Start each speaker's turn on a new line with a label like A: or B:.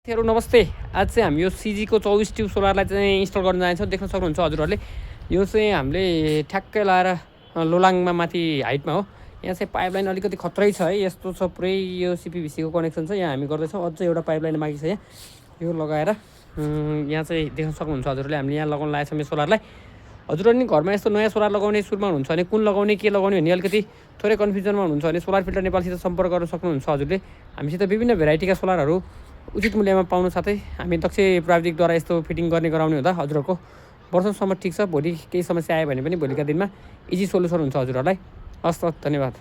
A: साथीहरु नमस्ते। आज चाहिँ हामी यो सिजीको 24 ट्युब सोलरलाई चाहिँ इन्स्टल गर्न जान्छौँ। देख्न सक्नुहुन्छ हजुरहरूले। यो चाहिँ हामीले ठ्याक्कै लाएर लोलाङमा माथि हाइटमा हो। यहाँ चाहिँ पाइपलाइन अलिकति खत्रै छ है। यस्तो छ पुरै यो सीपीभीसी को कनेक्सन छ। यहाँ हामी गर्दैछौँ। अझै एउटा पाइपलाइन बाँकी छ यहाँ। यो लगाएर यहाँ चाहिँ देख्न सक्नुहुन्छ हजुरहरूले। हामीले यहाँ लगाउन लागेछौँ यो सोलरलाई। हजुरहरू नि घरमा यस्तो नयाँ सोलर लगाउने सुरुमा हुनुहुन्छ भने कुन लगाउने के लगाउने भन्ने अलिकति थोरै कन्फ्युजनमा हुनुहुन्छ भने सोलर फिल्टर नेपालसित सम्पर्क गर्न सक्नुहुन्छ हजुरले। हामीसित विभिन्न भेराइटीका सोलरहरू उचित मूल्यमा पाउन साथै हामी दक्ष प्राविधिकद्वारा यस्तो फिटिङ गर्ने गराउने हुँदा हजुरहरूको वर्षसम्म ठिक छ। भोलि केही समस्या आयो भने पनि भोलिका दिनमा इजी सोल्युसन हुन्छ हजुरहरूलाई। हस् त, धन्यवाद।